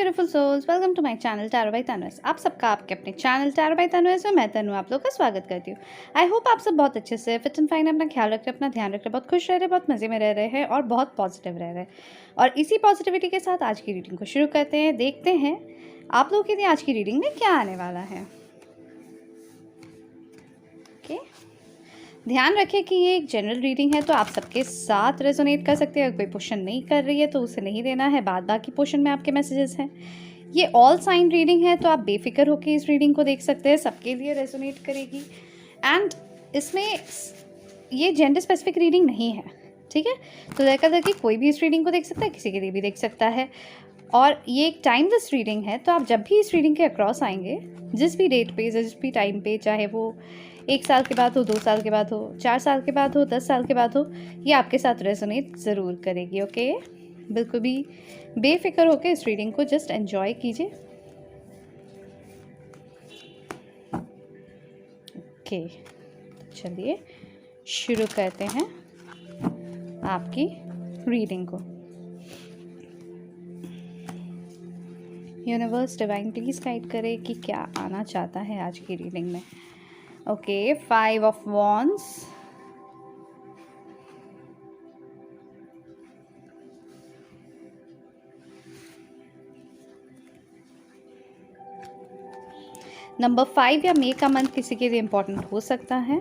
Beautiful souls, welcome to my channel tarot by Tanuj. आप सबका आपके अपने चैनल टैरो बाय तनुज में मैं तनु आप लोग का स्वागत करती हूँ। आई होप आप सब बहुत अच्छे से फिट एंड फाइन, अपना ख्याल रख रहे, अपना ध्यान रख रहे, बहुत खुश रह रहे, बहुत मज़े में रह रहे हैं और बहुत पॉजिटिव रह रहे हैं। और इसी पॉजिटिविटी के साथ आज की रीडिंग को शुरू करते हैं। देखते हैं आप लोगों के लिए आज की रीडिंग में क्या आने वाला है। ओके, ध्यान रखें कि ये एक जनरल रीडिंग है, तो आप सबके साथ रेजोनेट कर सकते हैं। अगर कोई पोर्शन नहीं कर रही है तो उसे नहीं देना है, बाद बाकी पोर्शन में आपके मैसेजेस हैं। ये ऑल साइन रीडिंग है, तो आप बेफिक्र होकर इस रीडिंग को देख सकते हैं, सबके लिए रेजोनेट करेगी। एंड इसमें ये जेंडर स्पेसिफिक रीडिंग नहीं है, ठीक है। तो ज़्यादा कि कोई भी इस रीडिंग को देख सकता है, किसी के लिए भी देख सकता है। और ये एक टाइमलेस रीडिंग है, तो आप जब भी इस रीडिंग के अक्रॉस आएंगे, जिस भी डेट पे, जिस भी टाइम पे, चाहे वो 1 साल के बाद हो, 2 साल के बाद हो, 4 साल के बाद हो, 10 साल के बाद हो, ये आपके साथ रेजोनेट ज़रूर करेगी। ओके, बिल्कुल भी बेफिक्र होकर इस रीडिंग को जस्ट एंजॉय कीजिए। ओके, चलिए शुरू करते हैं आपकी रीडिंग को। यूनिवर्स डिवाइन प्लीज़ गाइड करे कि क्या आना चाहता है आज की रीडिंग में। ओके, 5 ऑफ वॉन्ड्स, नंबर 5 या मे का मंथ किसी के लिए इम्पोर्टेंट हो सकता है।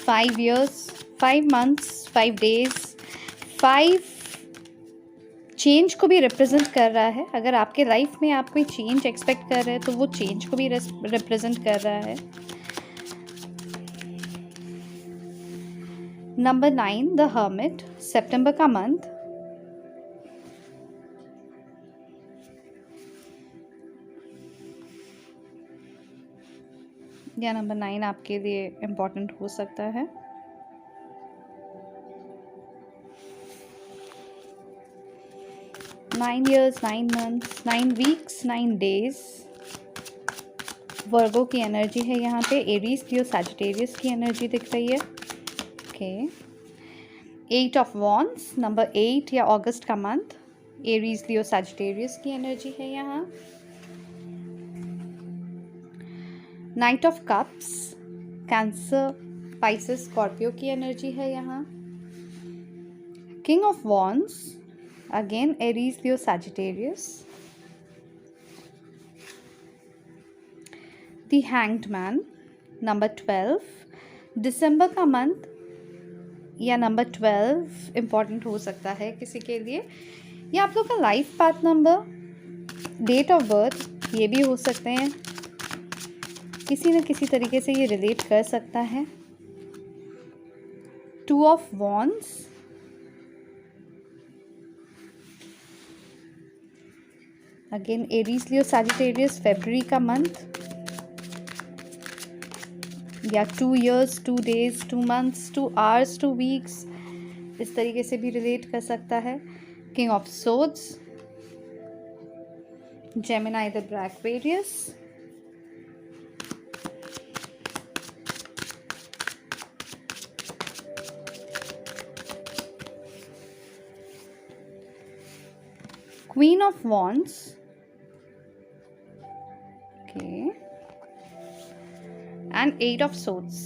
Five years, 5 months, 5 days, 5 change को भी रिप्रेजेंट कर रहा है। अगर आपके लाइफ में आप कोई चेंज एक्सपेक्ट कर रहे हैं तो वो चेंज को भी रिप्रेजेंट कर रहा है। नंबर 9 द हर्मिट, सितंबर का मंथ। या नंबर 9 आपके लिए इम्पोर्टेंट हो सकता है। Nine years, 9 months, 9 weeks, 9 days. Virgo की एनर्जी है यहाँ पे, एरीज, लियो, सैजिटेरियस की एनर्जी दिख रही है। ओके, 8 ऑफ वॉन्ड्स, नंबर 8 या अगस्त का मंथ, एरीज, लियो, सैजिटेरियस की एनर्जी है यहाँ। Night of cups, cancer, Pisces, Scorpio की एनर्जी है यहाँ। King of wands, again Aries, Leo, Sagittarius. The hanged man, number 12, दिसंबर का मंथ या नंबर 12 इम्पॉर्टेंट हो सकता है किसी के लिए। या आप लोग का life path number, date of birth ये भी हो सकते हैं। किसी न किसी तरीके से ये रिलेट कर सकता है। 2 of wands, again Aries, Leo, Sagittarius, फरवरी का मंथ या 2 years, 2 days, 2 months, 2 hours, 2 weeks, इस तरीके से भी रिलेट कर सकता है। King of swords, Gemini the black various, queen of wands, okay, and 8 of swords.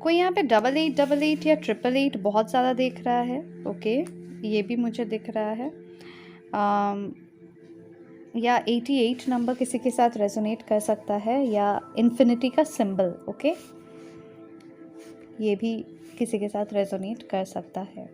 कोई यहाँ पे 8888 या 888 बहुत ज़्यादा देख रहा है। ओके, ये भी मुझे दिख रहा है। या 88 नंबर किसी के साथ रेजोनेट कर सकता है, या इन्फिनिटी का सिंबल। ओके, ये भी किसी के साथ रेजोनेट कर सकता है।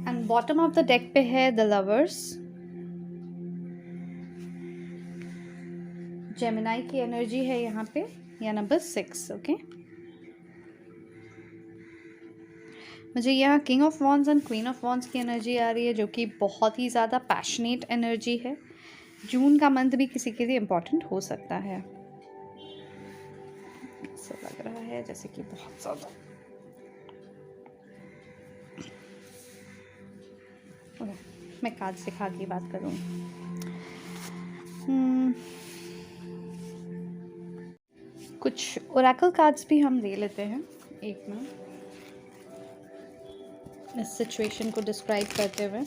And bottom of the deck पे है द लवर्स, जेमिनाई की एनर्जी है यहाँ पे, या नंबर 6। ओके, मुझे यहाँ king of wands and queen of wands की एनर्जी आ रही है, जो कि बहुत ही ज़्यादा पैशनेट एनर्जी है। जून का मंथ भी किसी के लिए इम्पोर्टेंट हो सकता है। ऐसा लग रहा है जैसे कि बहुत ज़्यादा ओके, मैं कार्ड्स दिखा के बात करूँगी। कुछ ओरेकल कार्ड्स भी हम ले लेते हैं एक में, इस सिचुएशन को डिस्क्राइब करते हुए।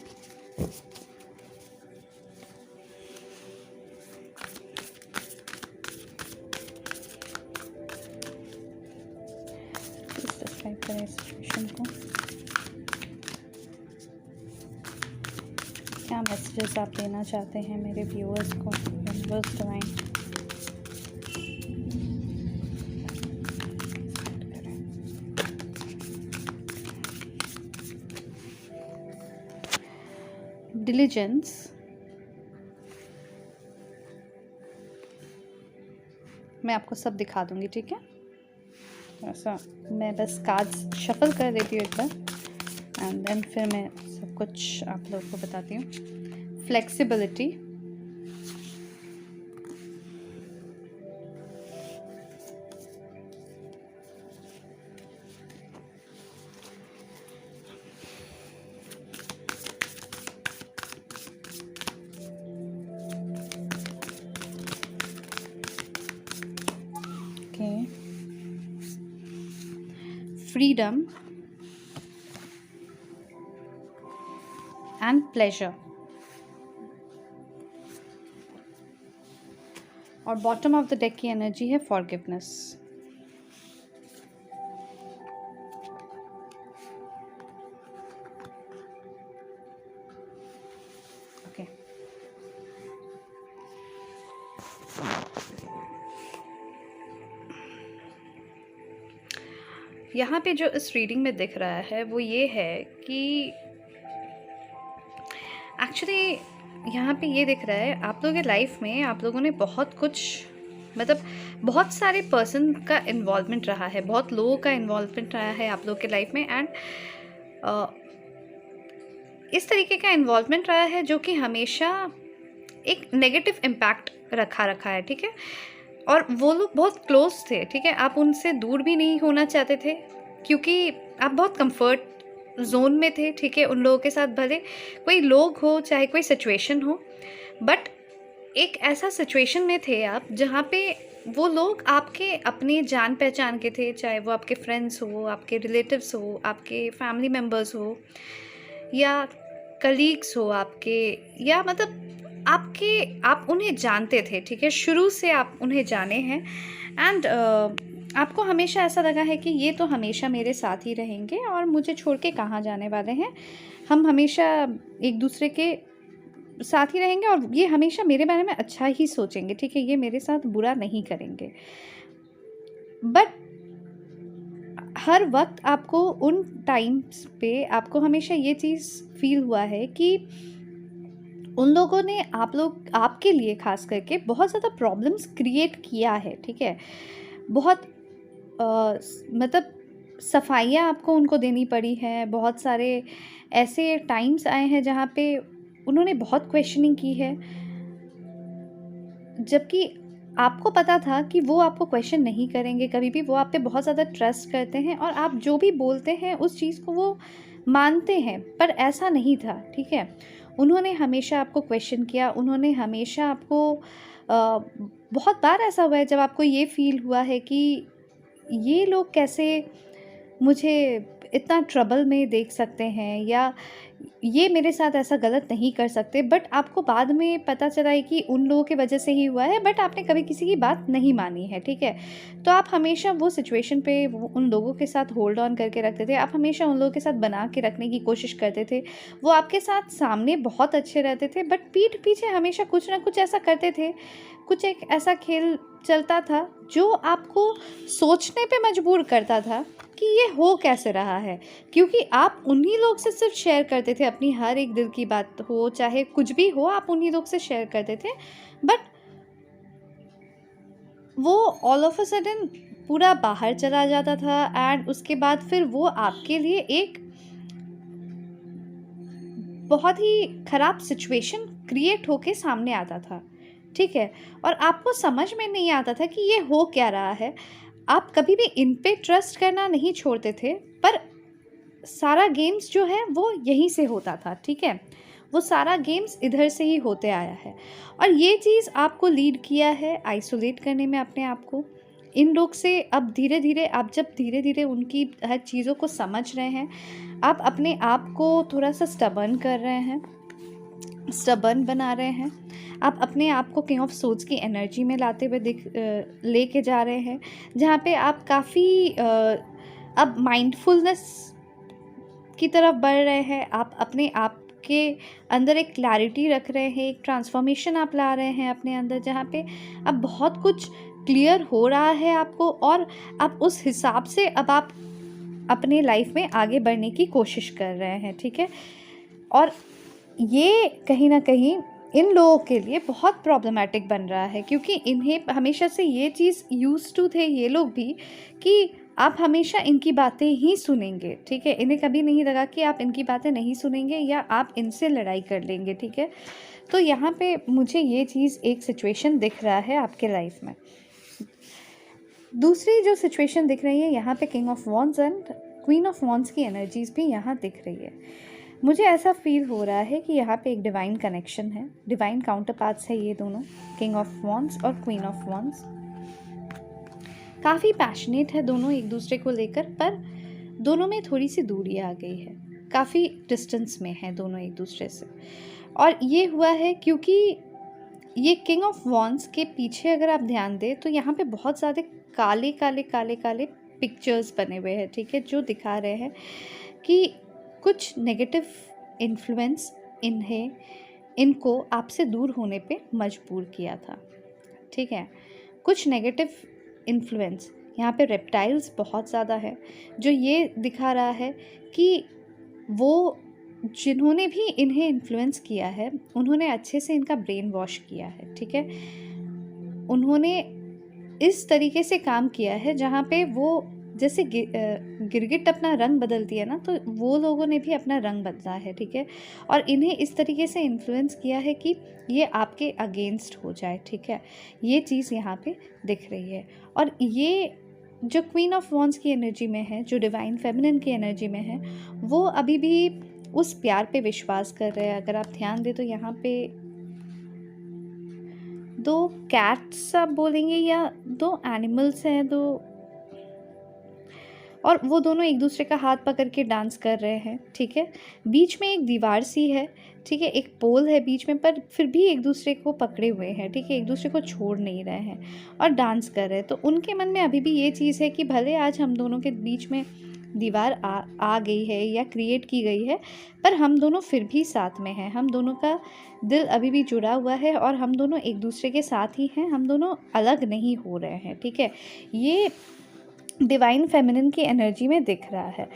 डिस्क्राइब करें इस सिचुएशन को, क्या मैसेजेस आप देना चाहते हैं मेरे व्यूअर्स को, यूनिवर्स डिवाइन। डिलीजेंस, मैं आपको सब दिखा दूंगी, ठीक है। ऐसा मैं बस कार्ड्स शफल कर देती हूँ एक बार एंड देन फिर मैं सब कुछ आप लोगों को बताती हूँ। फ्लेक्सिबिलिटी, freedom and pleasure, और बॉटम ऑफ द डेक की एनर्जी है फॉरगिवनेस। ओके, यहाँ पे जो इस रीडिंग में दिख रहा है वो ये है कि एक्चुअली यहाँ पे ये दिख रहा है आप लोगों के लाइफ में आप लोगों ने बहुत कुछ, मतलब बहुत सारे पर्सन का इन्वॉल्वमेंट रहा है, बहुत लोगों का इन्वॉल्वमेंट रहा है आप लोगों के लाइफ में। एंड इस तरीके का इन्वॉल्वमेंट रहा है जो कि हमेशा एक नेगेटिव इम्पैक्ट रखा है, ठीक है। और वो लोग बहुत क्लोज थे, ठीक है, आप उनसे दूर भी नहीं होना चाहते थे क्योंकि आप बहुत कंफर्ट जोन में थे, ठीक है। उन लोगों के साथ भले कोई लोग हो चाहे कोई सिचुएशन हो, बट एक ऐसा सिचुएशन में थे आप जहाँ पे वो लोग आपके अपने जान पहचान के थे, चाहे वो आपके फ्रेंड्स हो, आपके रिलेटिव्स हो, आपके फैमिली मेम्बर्स हो, या कलीग्स हो आपके, या मतलब आप उन्हें जानते थे, ठीक है, शुरू से आप उन्हें जाने हैं। एंड आपको हमेशा ऐसा लगा है कि ये तो हमेशा मेरे साथ ही रहेंगे और मुझे छोड़ के कहाँ जाने वाले हैं, हम हमेशा एक दूसरे के साथ ही रहेंगे और ये हमेशा मेरे बारे में अच्छा ही सोचेंगे, ठीक है, ये मेरे साथ बुरा नहीं करेंगे। बट हर वक्त आपको उन टाइम्स पे आपको हमेशा ये चीज़ फील हुआ है कि उन लोगों ने आपके लिए खास करके बहुत ज़्यादा प्रॉब्लम्स क्रिएट किया है, ठीक है। बहुत मतलब सफाइयाँ आपको उनको देनी पड़ी है, बहुत सारे ऐसे टाइम्स आए हैं जहाँ पे उन्होंने बहुत क्वेश्चनिंग की है, जबकि आपको पता था कि वो आपको क्वेश्चन नहीं करेंगे कभी भी, वो आप पे बहुत ज़्यादा ट्रस्ट करते हैं और आप जो भी बोलते हैं उस चीज़ को वो मानते हैं। पर ऐसा नहीं था, ठीक है। उन्होंने हमेशा आपको क्वेश्चन किया, उन्होंने हमेशा आपको बहुत बार ऐसा हुआ है जब आपको ये फील हुआ है कि ये लोग कैसे मुझे इतना ट्रबल में देख सकते हैं या ये मेरे साथ ऐसा गलत नहीं कर सकते। बट आपको बाद में पता चला है कि उन लोगों की वजह से ही हुआ है, बट आपने कभी किसी की बात नहीं मानी है, ठीक है। तो आप हमेशा वो सिचुएशन पे उन लोगों के साथ होल्ड ऑन करके रखते थे, आप हमेशा उन लोगों के साथ बना के रखने की कोशिश करते थे। वो आपके साथ सामने बहुत अच्छे रहते थे बट पीठ पीछे हमेशा कुछ ना कुछ ऐसा करते थे, कुछ एक ऐसा खेल चलता था जो आपको सोचने पे मजबूर करता था कि ये हो कैसे रहा है, क्योंकि आप उन्हीं लोग से सिर्फ शेयर करते थे अपनी हर एक दिल की बात हो, चाहे कुछ भी हो, आप उन्हीं लोग से शेयर करते थे। बट वो ऑल ऑफ अ सडन पूरा बाहर चला जाता था एंड उसके बाद फिर वो आपके लिए एक बहुत ही ख़राब सिचुएशन क्रिएट होके सामने आता था, ठीक है। और आपको समझ में नहीं आता था कि ये हो क्या रहा है। आप कभी भी इन पे ट्रस्ट करना नहीं छोड़ते थे, पर सारा गेम्स जो है वो यहीं से होता था, ठीक है। वो सारा गेम्स इधर से ही होते आया है। और ये चीज़ आपको लीड किया है आइसोलेट करने में अपने आप को। इन लोग से अब धीरे धीरे आप जब धीरे धीरे उनकी हर चीज़ों को समझ रहे हैं, आप अपने आप को थोड़ा सा स्टबर्न कर रहे हैं, स्टबर्न बना रहे हैं। आप अपने आप को किंग ऑफ सोर्ड्स की एनर्जी में लाते हुए लेके जा रहे हैं, जहाँ पे आप काफ़ी अब माइंडफुलनेस की तरफ बढ़ रहे हैं। आप अपने आप के अंदर एक क्लैरिटी रख रहे हैं, एक ट्रांसफॉर्मेशन आप ला रहे हैं अपने अंदर, जहाँ पे अब बहुत कुछ क्लियर हो रहा है आपको, और आप उस हिसाब से अब आप अपने लाइफ में आगे बढ़ने की कोशिश कर रहे हैं, ठीक है। और ये कहीं ना कहीं इन लोगों के लिए बहुत प्रॉब्लमेटिक बन रहा है, क्योंकि इन्हें हमेशा से ये चीज़ यूज्ड टू थे ये लोग भी, कि आप हमेशा इनकी बातें ही सुनेंगे, ठीक है। इन्हें कभी नहीं लगा कि आप इनकी बातें नहीं सुनेंगे या आप इनसे लड़ाई कर लेंगे, ठीक है। तो यहाँ पे मुझे ये चीज़ एक सिचुएशन दिख रहा है आपके लाइफ में। दूसरी जो सिचुएशन दिख रही है यहाँ पे, king of wands and queen of wands की एनर्जीज भी यहाँ दिख रही है। मुझे ऐसा फील हो रहा है कि यहाँ पे एक डिवाइन कनेक्शन है, डिवाइन काउंटरपार्ट्स है ये दोनों, किंग ऑफ वॉन्ड्स और क्वीन ऑफ वॉन्ड्स। काफ़ी पैशनेट है दोनों एक दूसरे को लेकर, पर दोनों में थोड़ी सी दूरी आ गई है, काफ़ी डिस्टेंस में है दोनों एक दूसरे से। और ये हुआ है क्योंकि ये किंग ऑफ वॉन्ड्स के पीछे अगर आप ध्यान दें तो यहाँ पे बहुत ज़्यादा काले काले काले काले पिक्चर्स बने हुए हैं, ठीक है, जो दिखा रहे हैं कि कुछ नेगेटिव इन्फ्लुएंस इनको आपसे दूर होने पे मजबूर किया था, ठीक है। कुछ नेगेटिव इन्फ्लुएंस यहाँ पे रेप्टाइल्स बहुत ज़्यादा है, जो ये दिखा रहा है कि वो जिन्होंने भी इन्हें इन्फ्लुएंस किया है उन्होंने अच्छे से इनका ब्रेन वॉश किया है, ठीक है। उन्होंने इस तरीके से काम किया है जहाँ पे वो जैसे गिरगिट अपना रंग बदलती है ना, तो वो लोगों ने भी अपना रंग बदला है, ठीक है। और इन्हें इस तरीके से इन्फ्लुएंस किया है कि ये आपके अगेंस्ट हो जाए, ठीक है। ये चीज़ यहाँ पे दिख रही है। और ये जो क्वीन ऑफ वॉन्ड्स की एनर्जी में है, जो डिवाइन फेमिनिन की एनर्जी में है, वो अभी भी उस प्यार पे विश्वास कर रहे हैं। अगर आप ध्यान दें तो यहाँ पे दो कैट्स आप बोलेंगे या दो एनिमल्स हैं, दो, और वो दोनों एक दूसरे का हाथ पकड़ के डांस कर रहे हैं, ठीक है। बीच में एक दीवार सी है, ठीक है, एक पोल है बीच में, पर फिर भी एक दूसरे को पकड़े हुए हैं, ठीक है, एक दूसरे को छोड़ नहीं रहे हैं और डांस कर रहे हैं। तो उनके मन में अभी भी ये चीज़ है कि भले आज हम दोनों के बीच में दीवार आ गई है या क्रिएट की गई है, पर हम दोनों फिर भी साथ में हैं, हम दोनों का दिल अभी भी जुड़ा हुआ है और हम दोनों एक दूसरे के साथ ही हैं, हम दोनों अलग नहीं हो रहे हैं, ठीक है। ये डिवाइन फेमिनिन की एनर्जी में दिख रहा है।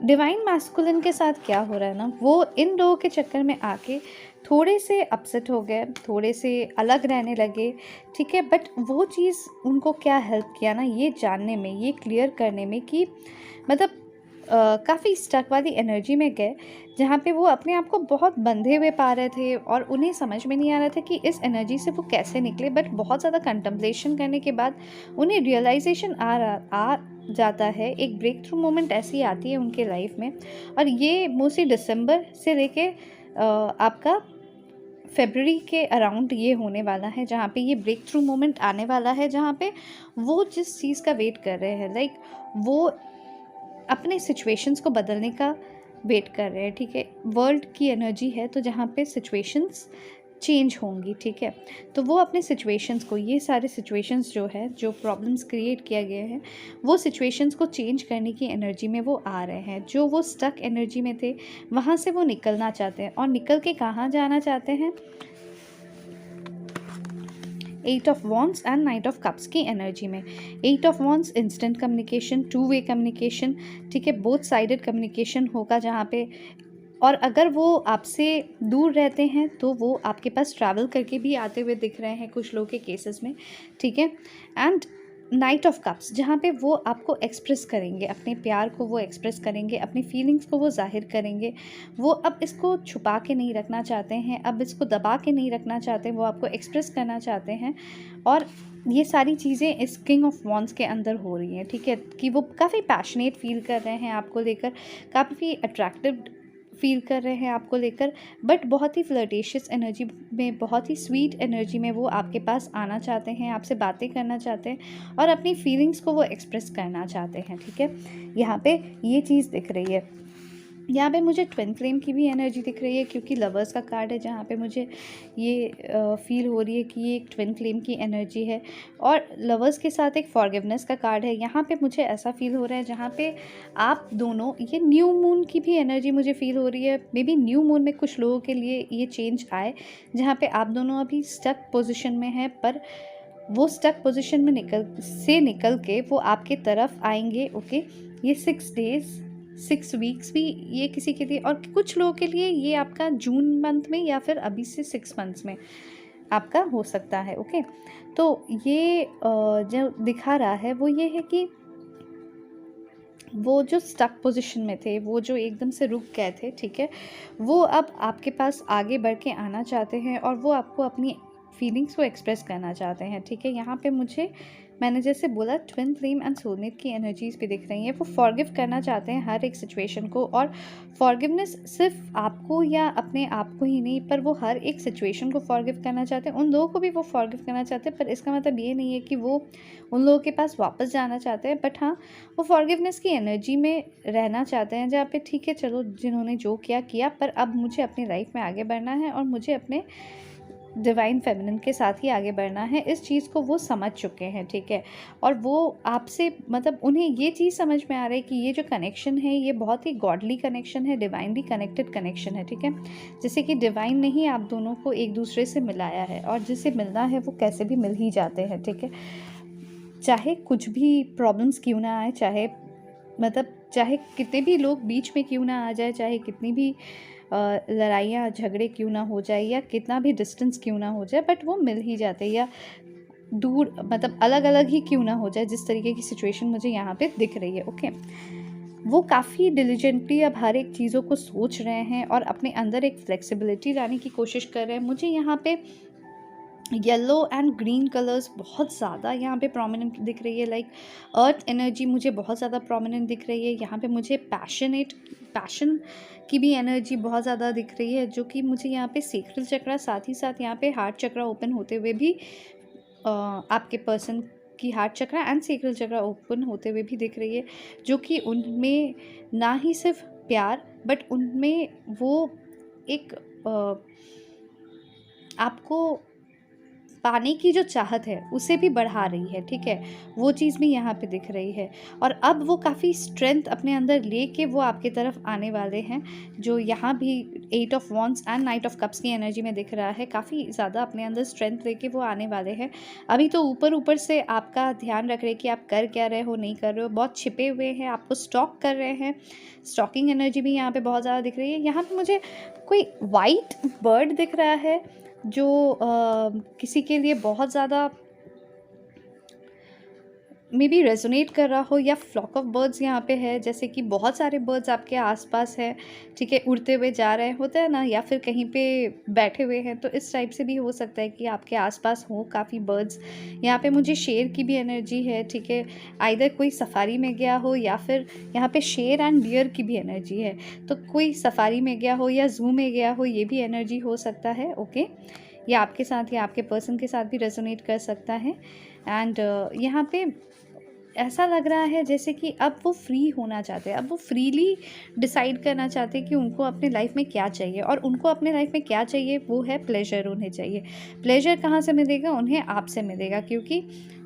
डिवाइन मैस्कुलिन के साथ क्या हो रहा है ना, वो इन लोगों के चक्कर में आके थोड़े से अपसेट हो गए, थोड़े से अलग रहने लगे, ठीक है। बट वो चीज़ उनको क्या हेल्प किया ना, ये जानने में, ये क्लियर करने में कि मतलब काफ़ी स्टक वाली एनर्जी में गए, जहाँ पे वो अपने आप को बहुत बंधे हुए पा रहे थे और उन्हें समझ में नहीं आ रहा था कि इस एनर्जी से वो कैसे निकले। बट बहुत ज़्यादा कंटम्पलेशन करने के बाद उन्हें रियलाइजेशन आ जाता है, एक ब्रेक थ्रू मोमेंट ऐसी आती है उनके लाइफ में। और ये मोस्टली दिसंबर से लेके आपका फरवरी के अराउंड ये होने वाला है, जहाँ पे ये ब्रेक थ्रू मोमेंट आने वाला है, जहाँ पे वो जिस चीज़ का वेट कर रहे हैं, लाइक वो अपने सिचुएशंस को बदलने का वेट कर रहे हैं, ठीक है। वर्ल्ड की एनर्जी है, तो जहाँ पे सिचुएशंस चेंज होंगी, ठीक है। तो वो अपने सिचुएशंस को, ये सारे सिचुएशंस जो है, जो प्रॉब्लम्स क्रिएट किया गया है, वो सिचुएशंस को चेंज करने की एनर्जी में वो आ रहे हैं। जो वो स्टक एनर्जी में थे वहाँ से वो निकलना चाहते हैं, और निकल के कहाँ जाना चाहते हैं, 8 of wands and night of cups की एनर्जी में। 8 of wands instant communication, 2 way communication, ठीक है, बोथ साइडेड कम्युनिकेशन होगा, जहाँ पे, और अगर वो आपसे दूर रहते हैं तो वो आपके पास ट्रैवल करके भी आते हुए दिख रहे हैं कुछ लोगों के केसेस में, ठीक है। एंड नाइट ऑफ कप्स, जहाँ पे वो आपको एक्सप्रेस करेंगे, अपने प्यार को वो एक्सप्रेस करेंगे, अपनी फीलिंग्स को वो जाहिर करेंगे। वो अब इसको छुपा के नहीं रखना चाहते हैं, अब इसको दबा के नहीं रखना चाहते, वो आपको एक्सप्रेस करना चाहते हैं। और ये सारी चीज़ें इस किंग ऑफ वॉन्ड्स के अंदर हो रही हैं, ठीक है, कि वो काफ़ी पैशनेट फील कर रहे हैं आपको लेकर, काफ़ी अट्रैक्टिव फील कर रहे हैं आपको लेकर, बट बहुत ही फ्लर्टेशियस एनर्जी में, बहुत ही स्वीट एनर्जी में वो आपके पास आना चाहते हैं, आपसे बातें करना चाहते हैं और अपनी फीलिंग्स को वो एक्सप्रेस करना चाहते हैं। ठीक है, यहाँ पे ये चीज़ दिख रही है। यहाँ पे मुझे ट्विन फ्लेम की भी एनर्जी दिख रही है, क्योंकि लवर्स का कार्ड है, जहाँ पे मुझे ये फील हो रही है कि ये एक ट्विन फ्लेम की एनर्जी है। और लवर्स के साथ एक फॉरगिवनेस का कार्ड है। यहाँ पे मुझे ऐसा फील हो रहा है जहाँ पे आप दोनों, ये न्यू मून की भी एनर्जी मुझे फील हो रही है। मे बी न्यू मून में कुछ लोगों के लिए ये चेंज आए, जहाँ पे आप दोनों अभी स्टक पोजिशन में हैं, पर वो स्टक पोजीशन में निकल के वो आपके तरफ आएंगे। ओके, ये 6 डेज़ 6 वीक्स भी ये किसी के लिए, और कुछ लोगों के लिए ये आपका जून मंथ में या फिर अभी से 6 मंथ्स में आपका हो सकता है। ओके, तो ये जो दिखा रहा है वो ये है कि वो जो स्टक पोजीशन में थे, वो जो एकदम से रुक गए थे, ठीक है, वो अब आपके पास आगे बढ़ के आना चाहते हैं और वो आपको अपनी फीलिंग्स को एक्सप्रेस करना चाहते हैं। ठीक है, यहाँ पे मैंने जैसे बोला ट्विन फ्लेम एंड सोलमेट की एनर्जीज भी दिख रही हैं। वो फॉरगिव करना चाहते हैं हर एक सिचुएशन को, और फॉरगिवनेस सिर्फ आपको या अपने आप को ही नहीं, पर वो हर एक सिचुएशन को फॉरगिव करना चाहते हैं। उन लोगों को भी वो फॉरगिव करना चाहते हैं, पर इसका मतलब ये नहीं है कि वो उन लोगों के पास वापस जाना चाहते हैं, बट हाँ, वो फॉरगिवनेस की एनर्जी में रहना चाहते हैं, जहाँ पे ठीक है चलो जिन्होंने जो किया किया, पर अब मुझे अपनी लाइफ में आगे बढ़ना है और मुझे अपने डिवाइन फेमिनिन के साथ ही आगे बढ़ना है। इस चीज़ को वो समझ चुके हैं। ठीक है, और वो आपसे, मतलब उन्हें ये चीज़ समझ में आ रहा है कि ये जो कनेक्शन है ये बहुत ही गॉडली कनेक्शन है, डिवाइनली कनेक्टेड कनेक्शन है। ठीक है, जैसे कि डिवाइन ने ही आप दोनों को एक दूसरे से मिलाया है, और जिसे मिलना है वो कैसे भी मिल ही जाते हैं। ठीक है, चाहे कुछ भी प्रॉब्लम्स क्यों ना आए, चाहे कितने भी लोग बीच में क्यों ना आ जाए, चाहे कितनी भी लड़ाइयाँ झगड़े क्यों ना हो जाए, या कितना भी डिस्टेंस क्यों ना हो जाए, बट वो मिल ही जाते हैं, या दूर, मतलब अलग अलग ही क्यों ना हो जाए, जिस तरीके की सिचुएशन मुझे यहाँ पे दिख रही है। ओके, वो काफ़ी डिलीजेंटली अब हर एक चीज़ों को सोच रहे हैं और अपने अंदर एक फ्लेक्सिबिलिटी लाने की कोशिश कर रहे हैं। मुझे यहाँ पे येलो एंड ग्रीन कलर्स बहुत ज़्यादा यहाँ पे प्रोमिनेंट दिख रही है। लाइक अर्थ एनर्जी मुझे बहुत ज़्यादा प्रोमिनेंट दिख रही है। यहाँ पे मुझे पैशन की भी एनर्जी बहुत ज़्यादा दिख रही है, जो कि मुझे यहाँ पे सेक्रल चक्रा, साथ ही साथ यहाँ पे हार्ट चक्रा ओपन होते हुए भी आपके पर्सन की heart chakra and sacral chakra open होते हुए भी दिख रही है, जो कि उनमें ना ही सिर्फ प्यार, बट उनमें वो एक आपको पाने की जो चाहत है उसे भी बढ़ा रही है। ठीक है, वो चीज़ भी यहाँ पे दिख रही है, और अब वो काफ़ी स्ट्रेंथ अपने अंदर लेके वो आपके तरफ आने वाले हैं, जो यहाँ भी 8 of wands and night of cups की एनर्जी में दिख रहा है। काफ़ी ज़्यादा अपने अंदर स्ट्रेंथ लेके वो आने वाले हैं। अभी तो ऊपर ऊपर से आपका ध्यान रख रहे हैं कि आप कर क्या रहे हो, नहीं कर रहे हो, बहुत छिपे हुए हैं, आपको स्टॉक कर रहे हैं। स्टॉकिंग एनर्जी भी यहाँ पे बहुत ज़्यादा दिख रही है। यहाँ पे मुझे कोई वाइट बर्ड दिख रहा है, जो किसी के लिए बहुत ज़्यादा मे बी रेजोनेट कर रहा हो, या फ्लॉक ऑफ बर्ड्स यहाँ पे है, जैसे कि बहुत सारे बर्ड्स आपके आसपास हैं। ठीक है, उड़ते हुए जा रहे होते हैं ना, या फिर कहीं पे बैठे हुए हैं, तो इस टाइप से भी हो सकता है कि आपके आसपास हो काफ़ी बर्ड्स। यहाँ पे मुझे शेर की भी एनर्जी है। ठीक है, आइदर कोई सफारी में गया हो, या फिर यहाँ पे शेर एंड डियर की भी एनर्जी है, तो कोई सफारी में गया हो या जू में गया हो, ये भी एनर्जी हो सकता है। ओके, या आपके साथ या आपके पर्सन के साथ भी रेजोनेट कर सकता है। एंड यहाँ पे ऐसा लग रहा है जैसे कि अब वो फ्री होना चाहते हैं, अब वो फ्रीली डिसाइड करना चाहते हैं कि उनको अपने लाइफ में क्या चाहिए, और उनको अपने लाइफ में क्या चाहिए वो है प्लेजर। उन्हें चाहिए प्लेजर, कहाँ से मिलेगा उन्हें? आपसे मिलेगा, क्योंकि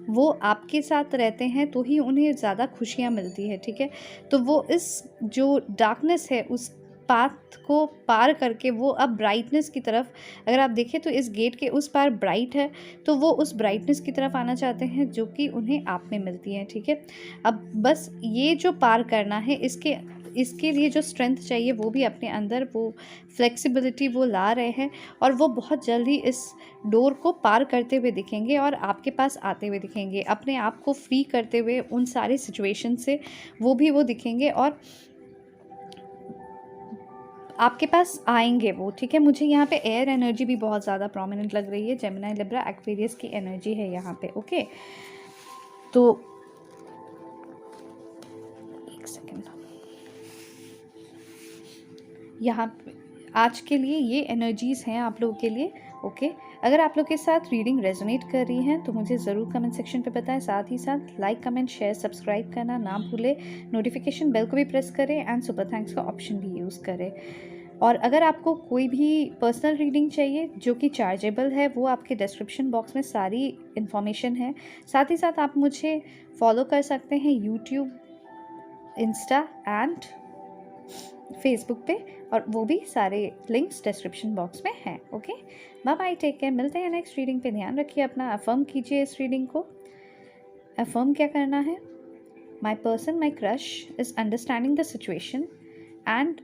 वो आपके साथ रहते हैं तो ही उन्हें ज़्यादा खुशियाँ मिलती है। ठीक है, तो वो इस जो डार्कनेस है उस पाथ को पार करके वो अब ब्राइटनेस की तरफ, अगर आप देखें तो इस गेट के उस पार ब्राइट है, तो वो उस ब्राइटनेस की तरफ आना चाहते हैं, जो कि उन्हें आप में मिलती है। ठीक है, अब बस ये जो पार करना है, इसके लिए जो स्ट्रेंथ चाहिए वो भी अपने अंदर, वो फ्लेक्सिबिलिटी वो ला रहे हैं, और वो बहुत जल्दी इस डोर को पार करते हुए दिखेंगे और आपके पास आते हुए दिखेंगे, अपने आप को फ्री करते हुए उन सारे सिचुएशन से वो दिखेंगे और आपके पास आएंगे वो। ठीक है, मुझे यहाँ पे एयर एनर्जी भी बहुत ज़्यादा प्रोमिनेंट लग रही है। जेमिनी, लिब्रा, एक्वेरियस की एनर्जी है यहाँ पे। ओके, तो एक सेकेंड, यहाँ आज के लिए ये एनर्जीज़ हैं आप लोगों के लिए। ओके, अगर आप लोग के साथ रीडिंग रेजोनेट कर रही है तो मुझे ज़रूर कमेंट सेक्शन पे बताएं। साथ ही साथ लाइक कमेंट शेयर सब्सक्राइब करना ना भूलें, नोटिफिकेशन बेल को भी प्रेस करें एंड सुपर थैंक्स का ऑप्शन भी यूज़ करें। और अगर आपको कोई भी पर्सनल रीडिंग चाहिए जो कि चार्जेबल है, वो आपके डिस्क्रिप्शन बॉक्स में सारी इन्फॉर्मेशन है। साथ ही साथ आप मुझे फॉलो कर सकते हैं यूट्यूब, इंस्टा एंड फेसबुक पे, और वो भी सारे लिंक्स डिस्क्रिप्शन बॉक्स में हैं। Okay, bye bye, take care, मिलते हैं नेक्स्ट रीडिंग पे। ध्यान रखिए अपना, अफर्म कीजिए इस रीडिंग को। अफर्म क्या करना है? My person, my crush is understanding the situation and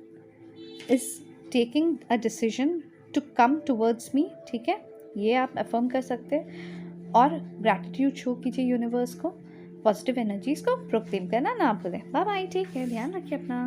is taking a decision to come towards me. ठीक है, ये आप अफर्म कर सकते हैं। और ग्रैटिट्यूड शो कीजिए यूनिवर्स को, पॉजिटिव एनर्जीज़ को प्रोक्लेम करना ना भूलें। बाय बाय, टेक केयर, ध्यान रखिए अपना।